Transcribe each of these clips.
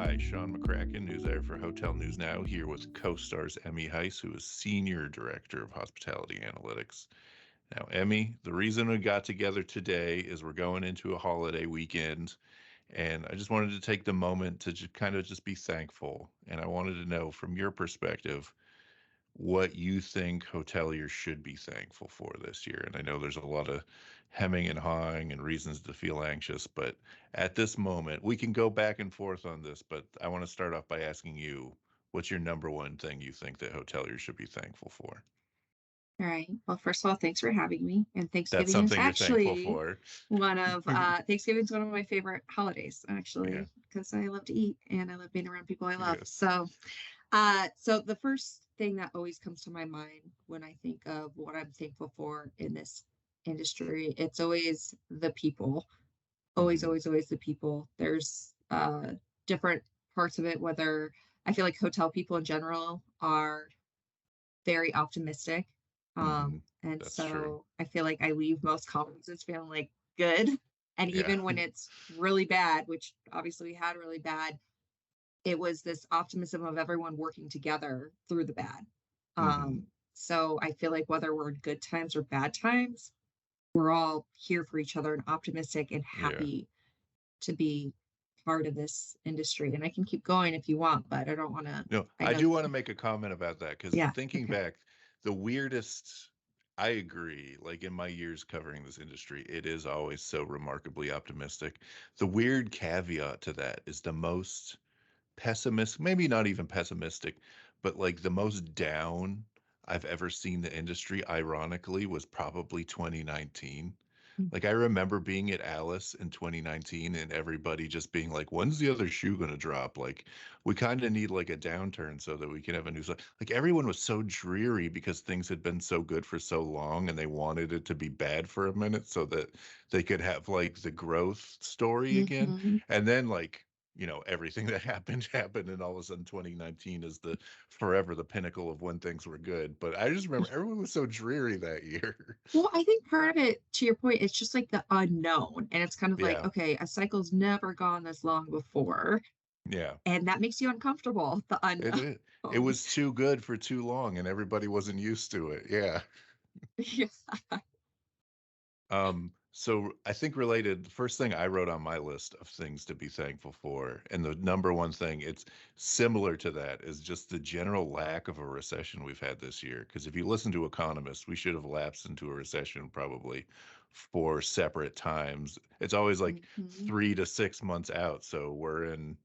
Hi, Sean McCracken, news editor for Hotel News Now, here with CoStar's Emmy Hise, who is Senior Director of Hospitality Analytics. Now, Emmy, the reason we got together today is we're going into a holiday weekend, and I just wanted to take the moment to just be thankful. And I wanted to know from your perspective what you think hoteliers should be thankful for this year. And I know there's a lot of hemming and hawing and reasons to feel anxious, but at this moment, we can go back and forth on this. But I want to start off by asking you, what's your number one thing you think that hoteliers should be thankful for? All right. Well, first of all, thanks for having me. And That's Thanksgiving is something you're thankful actually for. Thanksgiving's one of my favorite holidays, Yeah. actually, because I love to eat and I love being around people I love. Yes. So the first thing that always comes to my mind when I think of what I'm thankful for in this industry, it's always the people. Always, Hmm. always, always the people. There's different parts of it, whether I feel like hotel people in general are very optimistic. Hmm. And That's true. so I feel like I leave most conferences feeling like good. And Yeah. even when it's really bad, which obviously we had really bad, it was this optimism of everyone working together through the bad. Hmm. So I feel like whether we're in good times or bad times, we're all here for each other and optimistic and Yeah. happy to be part of this industry. And I can keep going if you want, but I don't want to. No, I I know. do want to make a comment about that because Yeah. thinking Okay. back, the weirdest, I agree, like in my years covering this industry, it is always so remarkably optimistic. The weird caveat to that is the most pessimist, maybe not even pessimistic, but like the most down I've ever seen the industry, ironically, was probably 2019. Like I remember being at Alice in 2019 and everybody just being like, when's the other shoe going to drop? Like we kind of need like a downturn so that we can have a new like everyone was so dreary because things had been so good for so long and they wanted it to be bad for a minute so that they could have like the growth story again. Mm-hmm. And then like everything that happened, and all of a sudden 2019 is the forever the pinnacle of when things were good. But I just remember everyone was so dreary that year. Well, I think part of it, to your point, it's just like the unknown. And it's kind of like, Yeah, okay, a cycle's never gone this long before. yeah. And that makes you uncomfortable, the It unknown. was too good for too long, and everybody wasn't used to it. Yeah. Yeah. So I think related, the first thing I wrote on my list of things to be thankful for, and the number one thing, it's similar to that, is just the general lack of a recession we've had this year. Because if you listen to economists, we should have lapsed into a recession probably four separate times. It's always like Hmm. 3 to 6 months out. So we're in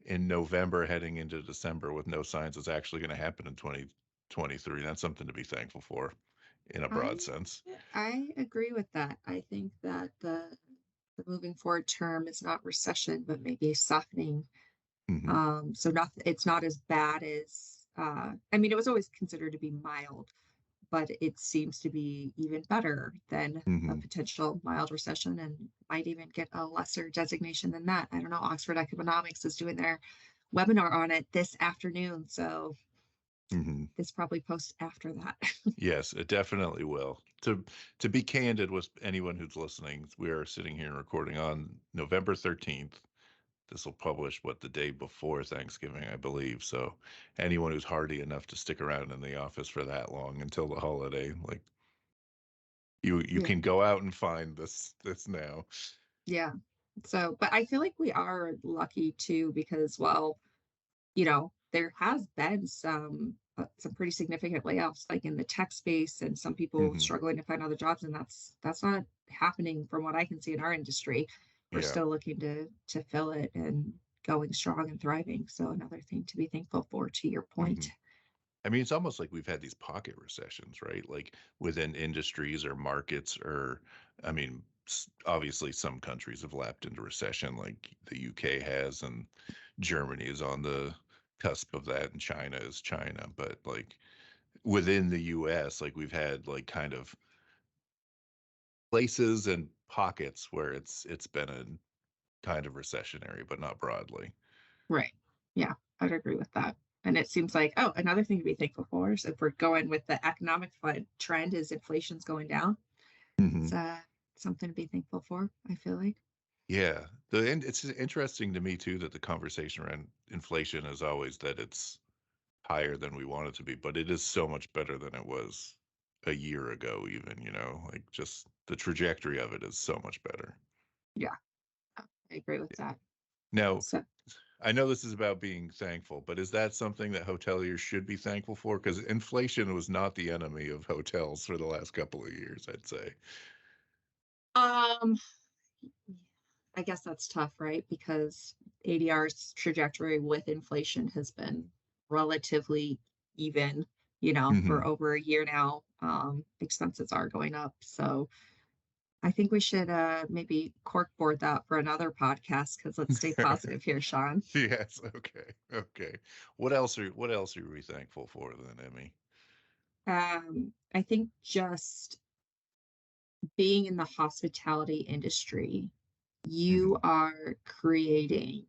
November heading into December with no signs it's actually going to happen in 2023. That's something to be thankful for in a broad I sense. I agree with that. I think that the moving forward term is not recession, but maybe a softening. Hmm. So not it's not as bad as I mean, it was always considered to be mild, but it seems to be even better than a Hmm. potential mild recession and might even get a lesser designation than that. I don't know. Oxford Economics is doing their webinar on it this afternoon. So Hmm. this probably posts after that. Yes, it definitely will. To be candid with anyone who's listening, we are sitting here and recording on November 13th. This will publish the day before Thanksgiving, I believe. So anyone who's hardy enough to stick around in the office for that long until the holiday, like you Yeah. can go out and find this now. Yeah. So, but I feel like we are lucky too because, well, there has been some pretty significant layoffs, like in the tech space, and some people Hmm. struggling to find other jobs, and that's not happening from what I can see in our industry. We're Yeah. still looking to fill it and going strong and thriving. So another thing to be thankful for, to your Hmm. point. I mean, it's almost like we've had these pocket recessions, right? Like within industries or markets, or I mean, obviously some countries have lapped into recession, like the UK has, and Germany is on the cusp of that, and China is China. But like within the US, like we've had like kind of places and pockets where it's been a kind of recessionary, but not broadly. Right. Yeah, I'd agree with that. And it seems like, oh, another thing to be thankful for is if we're going with the economic trend is inflation's going down. It's Hmm. something to be thankful for, I feel like. Yeah. And it's interesting to me too that the conversation around inflation is always that it's higher than we want it to be, but it is so much better than it was a year ago, even, like just the trajectory of it is so much better. Yeah, I agree with that. Now, So, I know this is about being thankful, but is that something that hoteliers should be thankful for? Because inflation was not the enemy of hotels for the last couple of years, I'd say. um, I guess that's tough, right? Because ADR's trajectory with inflation has been relatively even, for Hmm. over a year now. Expenses are going up. So I think we should maybe corkboard that for another podcast because let's stay positive here, Sean. Yes. Okay. Okay. What else are we thankful for then, Emmy? I think just being in the hospitality industry, you Hmm. are creating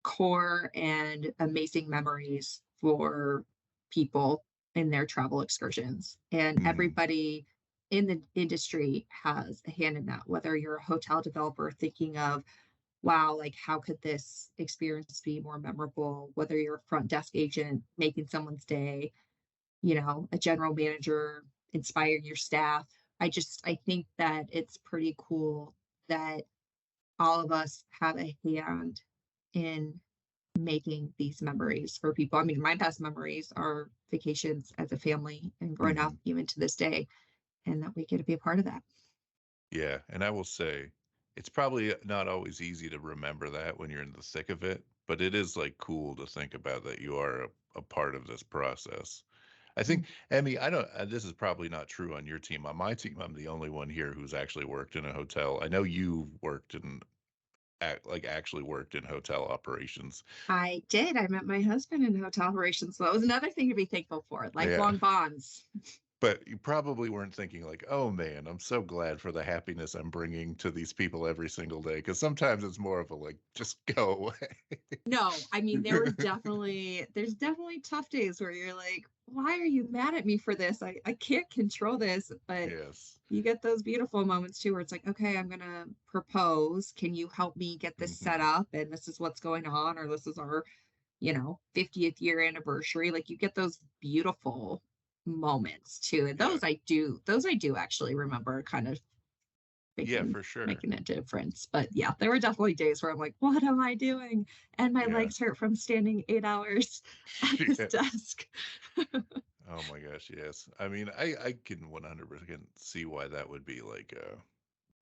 core and amazing memories for people in their travel excursions. And Hmm. everybody in the industry has a hand in that, whether you're a hotel developer thinking of, wow, like how could this experience be more memorable? Whether you're a front desk agent making someone's day, a general manager inspiring your staff. I think that it's pretty cool that all of us have a hand in making these memories for people. I mean, my best memories are vacations as a family and growing up Hmm. even to this day, and that we get to be a part of that. Yeah, and I will say it's probably not always easy to remember that when you're in the thick of it, but it is like cool to think about that you are a part of this process. I think, Emmy, I don't, this is probably not true on your team. On my team, I'm the only one here who's actually worked in a hotel. I know you've worked in, like, actually worked in hotel operations. I did. I met my husband in hotel operations. So that was another thing to be thankful for. Yeah. Lifelong bonds. But you probably weren't thinking like, "Oh man, I'm so glad for the happiness I'm bringing to these people every single day." Because sometimes it's more of a like, just go away. No, I mean, there's definitely tough days where you're like, why are you mad at me for this? I can't control this. But Yes. you get those beautiful moments too, where it's like, okay, I'm going to propose. Can you help me get this set Hmm. up? And this is what's going on, or this is our, 50th year anniversary. Like you get those beautiful moments too. And Yeah. those I do actually remember kind of Yeah, making for sure. making a difference. But yeah, there were definitely days where I'm like, what am I doing? And my Yeah. legs hurt from standing 8 hours at this Yes. desk. Oh my gosh, yes. I mean, I can 100% see why that would be like a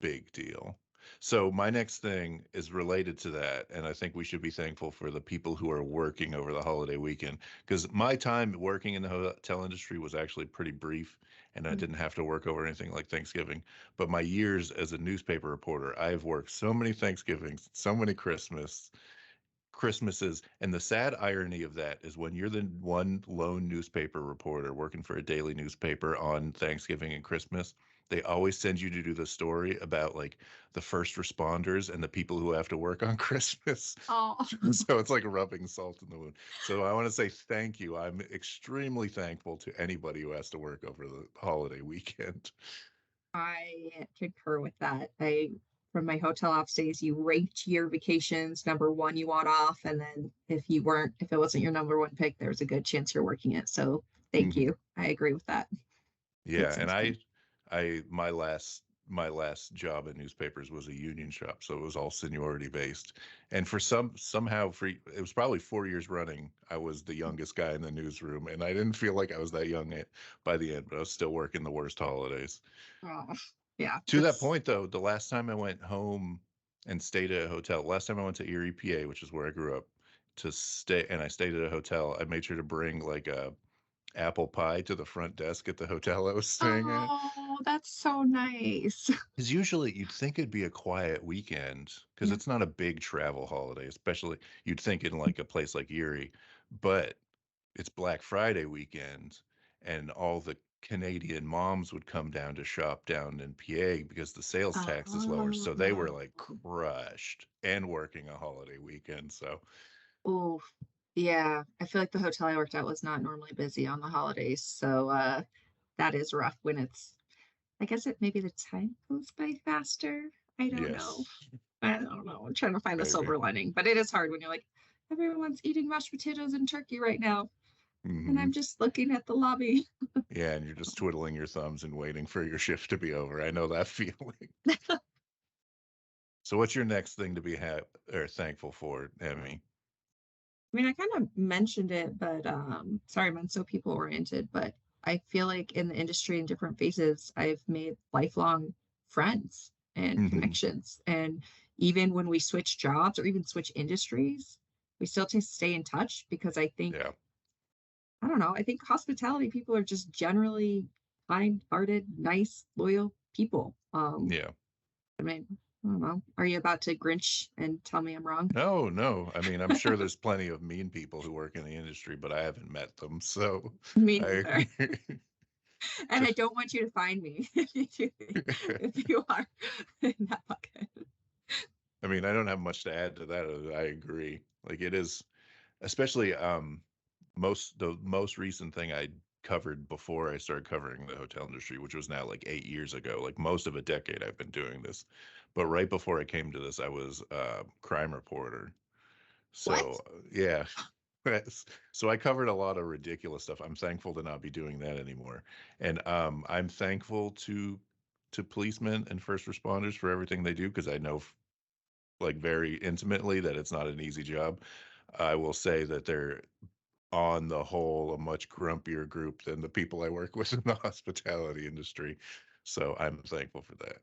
big deal. So my next thing is related to that, and I think we should be thankful for the people who are working over the holiday weekend because my time working in the hotel industry was actually pretty brief, and I didn't have to work over anything like Thanksgiving. But my years as a newspaper reporter, I have worked so many Thanksgivings, so many Christmases. And the sad irony of that is when you're the one lone newspaper reporter working for a daily newspaper on Thanksgiving and Christmas, they always send you to do the story about like the first responders and the people who have to work on Christmas. Oh, So it's like rubbing salt in the wound. So I want to say thank you. I'm extremely thankful to anybody who has to work over the holiday weekend. I concur with that. From my hotel ops days, you ranked your vacations number one you want off, and then if it wasn't your number one pick, there's a good chance you're working it. So thank Mhm. you. I agree with that. That Yeah, and sounds good. my last job in newspapers was a union shop, so it was all seniority based. And for somehow for it was probably 4 years running, I was the youngest guy in the newsroom, and I didn't feel like I was that young by the end, but I was still working the worst holidays. Oh, yeah, To that point, though, the last time I went home and stayed at a hotel, last time I went to Erie, PA, which is where I grew up, to stay, and I stayed at a hotel. I made sure to bring like a apple pie to the front desk at the hotel I was staying at. oh, that's so nice. Because usually you'd think it'd be a quiet weekend because Yeah. it's not a big travel holiday, especially you'd think in like a place like Erie, but it's Black Friday weekend and all the Canadian moms would come down to shop down in PA because the sales tax is lower. So they were Oh, like crushed and working a holiday weekend. So, oh, yeah. I feel like the hotel I worked at was not normally busy on the holidays, so that is rough when it's. I guess it maybe the time goes by faster. I don't know. Yes. I don't know. I'm trying to find the Maybe. silver lining, but it is hard when you're like, everyone's eating mashed potatoes and turkey right now, and Hmm. I'm just looking at the lobby. Yeah, and you're just twiddling your thumbs and waiting for your shift to be over. I know that feeling. So what's your next thing to be or thankful for, Emmy? I mean, I kind of mentioned it, but sorry, I'm so people oriented, but I feel like in the industry in different phases, I've made lifelong friends and Hmm. connections. And even when we switch jobs or even switch industries, we still stay in touch because I think, Yeah. I don't know, I think hospitality people are just generally kind-hearted, nice, loyal people. Yeah. I mean, I don't know. Are you about to Grinch and tell me I'm wrong? No, no. I mean, I'm sure there's plenty of mean people who work in the industry, but I haven't met them. So Me I neither. agree. And I don't want you to find me if you are in that bucket. I mean, I don't have much to add to that. I agree. Like it is, especially the most recent thing I covered before I started covering the hotel industry, which was now like 8 years ago. Like most of a decade I've been doing this. But right before I came to this, I was a crime reporter. So What? yeah. Yes. So I covered a lot of ridiculous stuff. I'm thankful to not be doing that anymore. And I'm thankful to policemen and first responders for everything they do because I know like very intimately that it's not an easy job. I will say that they're on the whole a much grumpier group than the people I work with in the hospitality industry. So I'm thankful for that.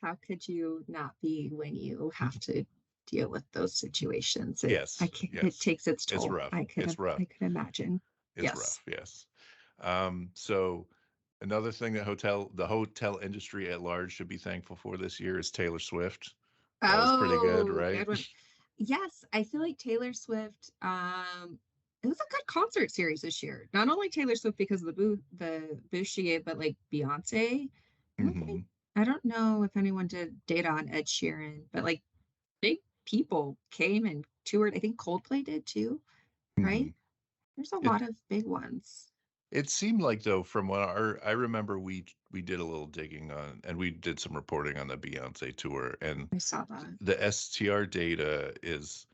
How could you not be when you have to deal with those situations? Yes, It yes. takes its It's toll. rough. It's rough. I could imagine. It's Yes. rough. Yes. So another thing that the hotel industry at large should be thankful for this year is Taylor Swift. That was pretty good, Oh, right? good one. Yes, I feel like Taylor Swift, it was a good concert series this year. Not only Taylor Swift because of the boost she gave, but like Beyonce. I don't think Hmm. I don't know if anyone did data on Ed Sheeran, but like big people came and toured. I think Coldplay did too, Hmm. right? There's a It lot of big ones. it seemed like though from what I remember we did a little digging on and we did some reporting on the Beyonce tour and I saw that. the STR data is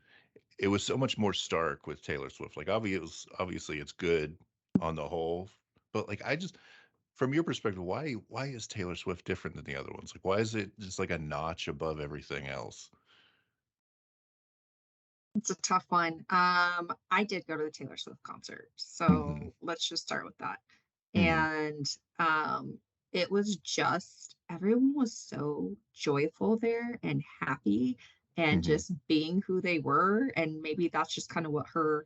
it was so much more stark with Taylor Swift. Like obviously it's good on the whole, but like I just from your perspective, why is Taylor Swift different than the other ones? Like why is it just like a notch above everything else? It's a tough one. I did go to the Taylor Swift concert, Hmm. so let's just start with that. Hmm. And it was just everyone was so joyful there and happy and Hmm. just being who they were. And maybe that's just kind of what her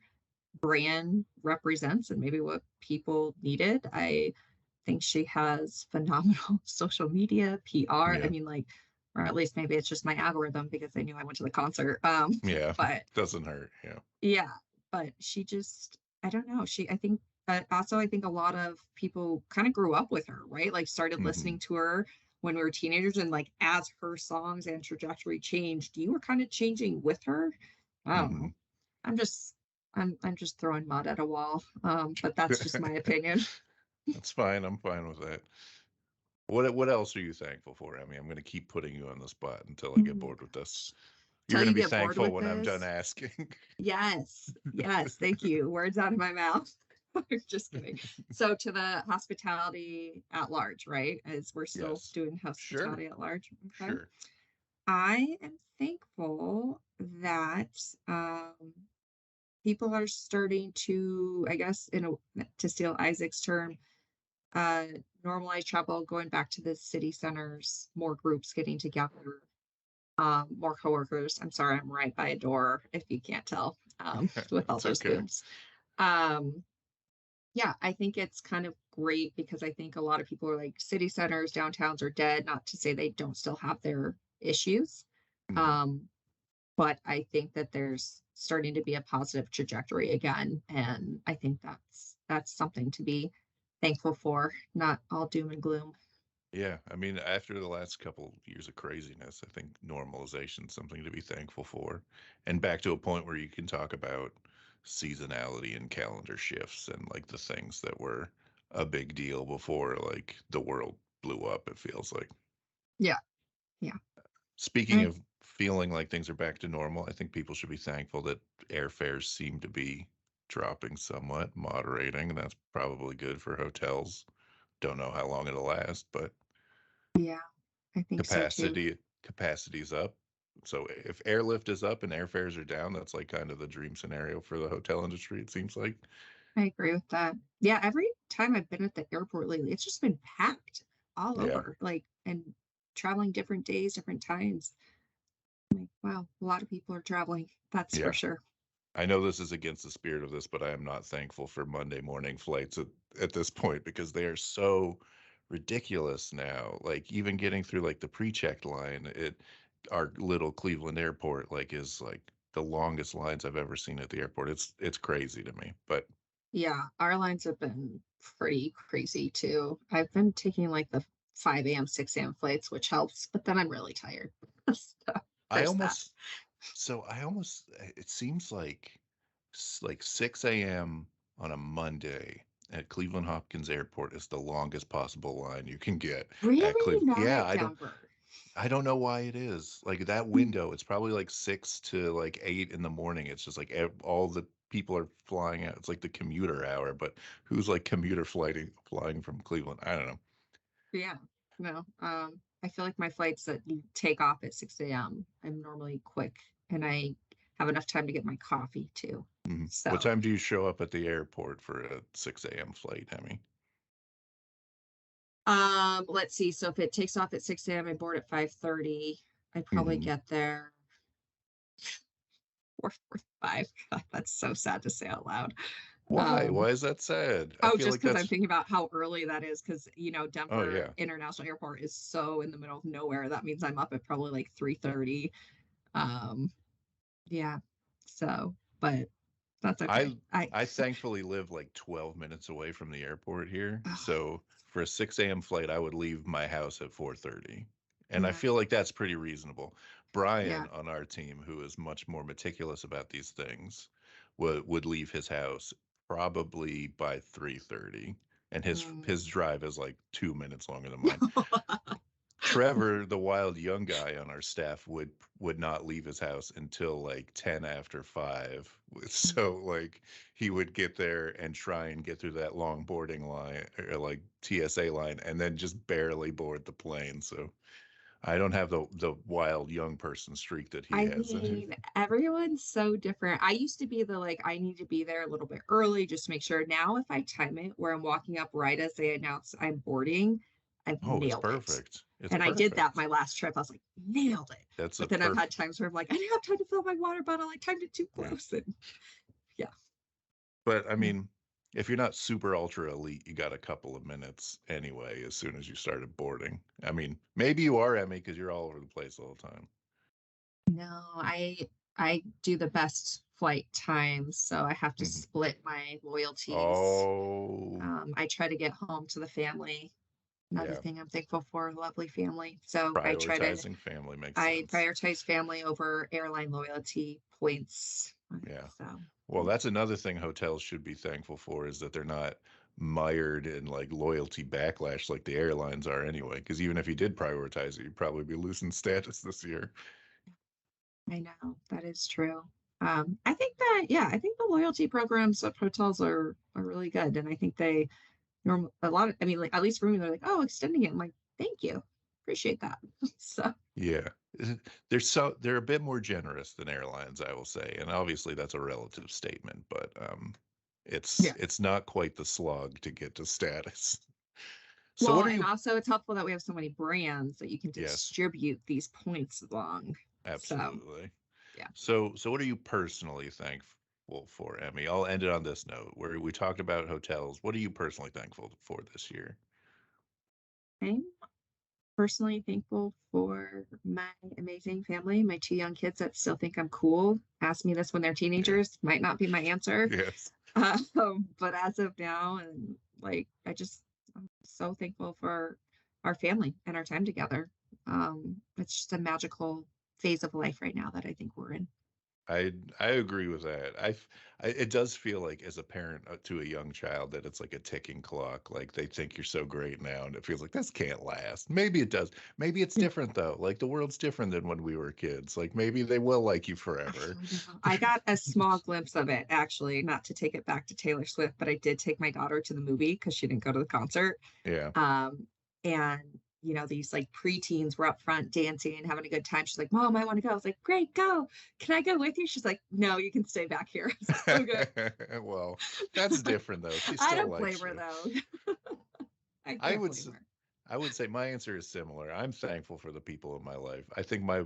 brand represents and maybe what people needed. I think she has phenomenal social media, PR. I Yeah. mean, like, or at least maybe it's just my algorithm because they knew I went to the concert. Yeah. But Doesn't hurt. Yeah. yeah, but she just, I don't know. I think, also, I think a lot of people kind of grew up with her, right? Like, started listening Hmm. to her when we were teenagers, and like, as her songs and trajectory changed, you were kind of changing with her. I don't Hmm. know. I'm just, I'm just throwing mud at a wall. But that's just my opinion. That's fine. I'm fine with that. What else are you thankful for, Emmy? I'm going to keep putting you on the spot until I get Oh bored with this. gosh. You're Till going to you be get bored thankful with when I'm done this. asking. Yes, yes, thank you. Words out of my mouth. Just kidding. So to the hospitality at large, right? As we're still Yes. doing Sure. hospitality at large. Okay. Sure. I am thankful that people are starting to, I guess, to steal Isaac's term, uh, normalize travel, going back to the city centers, more groups getting together, more coworkers. I'm sorry, I'm right by a door if you can't tell, with all It's those okay. booms. Um, yeah, I think it's kind of great because I think a lot of people are like city centers, downtowns are dead, not to say they don't still have their issues. Mhm. Um, but I think that there's starting to be a positive trajectory again. And I think that's something to be thankful for, not all doom and gloom. Yeah, I mean, after the last couple years of craziness, I think normalization is something to be thankful for. And back to a point where you can talk about seasonality and calendar shifts and like the things that were a big deal before like the world blew up, it feels like. Yeah, yeah. Speaking And of feeling like things are back to normal, I think people should be thankful that airfares seem to be dropping somewhat, moderating, and that's probably good for hotels. Don't know how long it'll last, but yeah, I think so too. capacity's up. So if airlift is up and airfares are down, that's like kind of the dream scenario for the hotel industry, it seems like. I agree with that. Yeah, every time I've been at the airport lately, it's just been packed all Yeah. over, like, and traveling different days, different times. Like, wow, a lot of people are traveling. That's for Yeah. sure. I know this is against the spirit of this, but I am not thankful for Monday morning flights at this point because they are so ridiculous now. Like even getting through like the pre-checked line at our little Cleveland airport like is like the longest lines I've ever seen at the airport. It's crazy to me. But Yeah, our lines have been pretty crazy too. I've been taking like the 5 a.m., 6 a.m. flights, which helps, but then I'm really tired. So I there's that. almost I almost it seems like like 6 a.m. on a Monday at Cleveland Hopkins Airport is the longest possible line you can get at Really? Cleveland. Not Yeah, at Denver. I don't know why it is. Like that window, it's probably like 6 to like 8 in the morning. It's just like all the people are flying out. It's like the commuter hour, but who's like commuter flying from Cleveland? I don't know. Yeah, no. I feel like my flights that take off at 6 a.m. I'm normally quick and I have enough time to get my coffee too. What So, time do you show up at the airport for a 6 a.m. flight, Emmy? let's see. So if it takes off at 6 a.m., I board at 5:30. I probably Hmm. get there 4:45. God, that's so sad to say out loud. Why? Um, Why is that sad? I oh, feel just like because I'm that's, thinking about how early that is, because oh Denver yeah. International Airport is so in the middle of nowhere. That means I'm up at probably like 3:30. Um, yeah. So, but that's okay. I I thankfully live like 12 minutes away from the airport here. Oh, So for a 6 a.m. flight, I would leave my house at 4:30. And I yeah, feel like that's pretty reasonable. Brian yeah. on our team, who is much more meticulous about these things, would leave his house probably by 3:30. And his Mm. drive is like 2 minutes longer than mine. Trevor, the wild young guy on our staff, would not leave his house until like 10 after 5. So like he would get there and try and get through that long boarding line or like TSA line and then just barely board the plane. So I don't have the wild young person streak that he I has. mean, everyone's so different. I used to be the like, I need to be there a little bit early just to make sure. Now, if I time it where I'm walking up right as they announce I'm boarding, I've Oh, it's nailed it. perfect. It's And I did that perfect. my last trip. I was like, nailed it. That's a But then I've had perfect. times where I'm like, I didn't have time to fill my water bottle. I timed it too Yeah. close. And yeah. But I mean, if you're not super ultra elite, you got a couple of minutes anyway as soon as you started boarding. I mean, maybe you are, Emmy, because you're all over the place all the time. No, I do the best flight times, so I have to Mhm. split my loyalties. Oh, I try to get home to the family. Another yeah. thing I'm thankful for, a lovely family. So Prioritizing family makes I sense. prioritize family over airline loyalty points. Yeah. So Well, that's another thing hotels should be thankful for is that they're not mired in like loyalty backlash like the airlines are anyway. Because even if you did prioritize it, you'd probably be losing status this year. I know that is true. I think that, yeah, I think the loyalty programs of hotels are really good. And I think they a lot of, I mean, like at least for me, they're like, oh, extending it. I'm like, thank you. Appreciate that. So Yeah. They're a bit more generous than airlines, I will say. And obviously that's a relative statement, but yeah. it's not quite the slog to get to status. So Well, what are and you also it's helpful that we have so many brands that you can Yes, distribute these points along. So absolutely. yeah. So what are you personally thankful for, Emmy? I'll end it on this note where we talked about hotels. What are you personally thankful for this year? I'm personally thankful for my amazing family, my two young kids that still think I'm cool. Ask me this when they're Yeah. teenagers, might not be my answer. Yes. But as of now, and like, I'm so thankful for our family and our time together. It's just a magical phase of life right now that I think we're in. I agree with that. It does feel like as a parent to a young child that it's like a ticking clock. Like they think you're so great now, and it feels like this can't last. Maybe it does. Maybe it's different though. Like the world's different than when we were kids. Like maybe they will like you I forever. don't know. I got a small glimpse of it, actually, not to take it back to Taylor Swift, but I did take my daughter to the movie because she didn't go to the concert. Yeah. And these like preteens were up front dancing and having a good time. She's like, Mom, I want to go. I was like, great, go. Can I go with you? She's like, no, you can stay back here. I was like, okay. Well, that's different though. She I still don't blame likes her you. though. I I can't would blame her. I would say my answer is similar. I'm thankful for the people in my life. I think my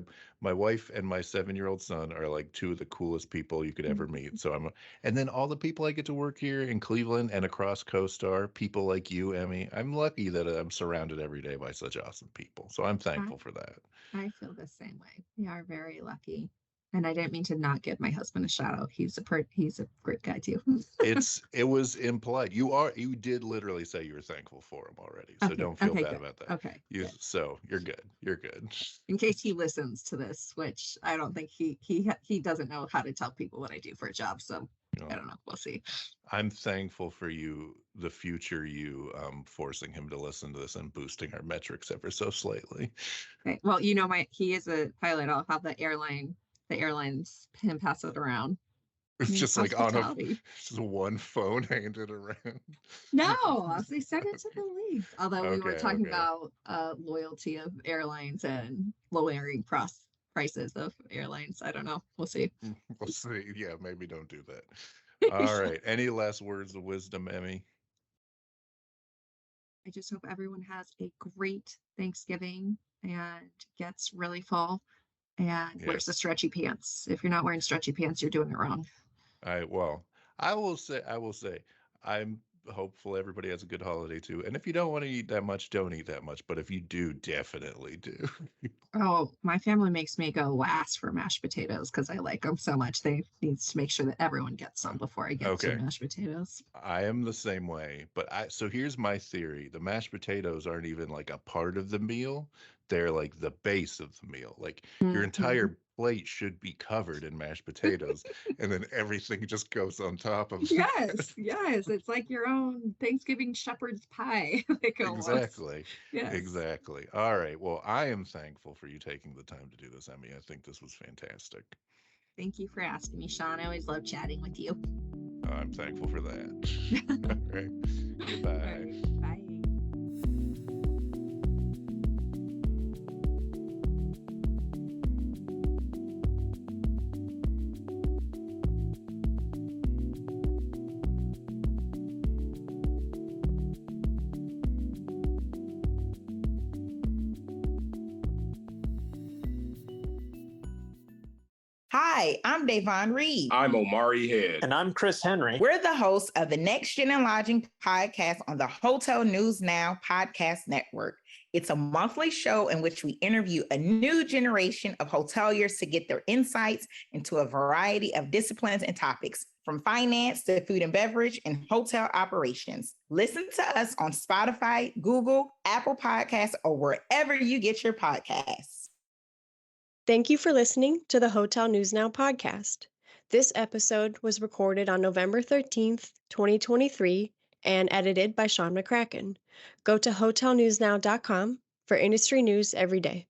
wife and my 7-year-old son are like two of the coolest people you could ever meet. So and then all the people I get to work here in Cleveland and across CoStar, people like you, Emmy. I'm lucky that I'm surrounded every day by such awesome people. So I'm I, thankful for that. I feel the same way. We are very lucky. And I didn't mean to not give my husband a shout out. He's a great guy too. It was implied. You did literally say you were thankful for him already. So Okay. don't feel Okay, bad good. about that. Okay, good. You're good. You're good. In case he listens to this, which I don't think he doesn't know how to tell people what I do for a job. So You I know, don't know. We'll see. I'm thankful for you, the future you, forcing him to listen to this and boosting our metrics ever so slightly. Okay. Well, he is a pilot. I'll have the airlines him pass it around. It's just like on Hospitality. just one phone handed around. No, they sent it to the leagues. Although we were Okay, talking okay. about loyalty of airlines and lowering prices of airlines. I don't know. We'll see. We'll see. Yeah, maybe don't do that. All right. Any last words of wisdom, Emmy? I just hope everyone has a great Thanksgiving and gets really full and wears the Yes. stretchy pants. If you're not wearing stretchy pants, you're doing it wrong. Well, I will say, I'm hopeful everybody has a good holiday too. And if you don't want to eat that much, don't eat that much. But if you do, definitely do. Oh, my family makes me go last for mashed potatoes because I like them so much. They needs to make sure that everyone gets some before I get to Okay. mashed potatoes. I am the same way, but so here's my theory. The mashed potatoes aren't even like a part of the meal. They're like the base of the meal. Like your Mhm. entire plate should be covered in mashed potatoes, and then everything just goes on top of that. Yes, yes. It's like your own Thanksgiving shepherd's pie, like almost. Exactly. Yes. Exactly. All right. Well, I am thankful for you taking the time to do this, Emmy. I think this was fantastic. Thank you for asking me, Sean. I always love chatting with you. I'm thankful for that. All right. All right. Goodbye. Bye. Hi, I'm Davon Reed. I'm Omari Head. And I'm Chris Henry. We're the hosts of the Next Gen and Lodging podcast on the Hotel News Now podcast network. It's a monthly show in which we interview a new generation of hoteliers to get their insights into a variety of disciplines and topics, from finance to food and beverage and hotel operations. Listen to us on Spotify, Google, Apple Podcasts, or wherever you get your podcasts. Thank you for listening to the Hotel News Now podcast. This episode was recorded on November 13th, 2023, and edited by Sean McCracken. Go to hotelnewsnow.com for industry news every day.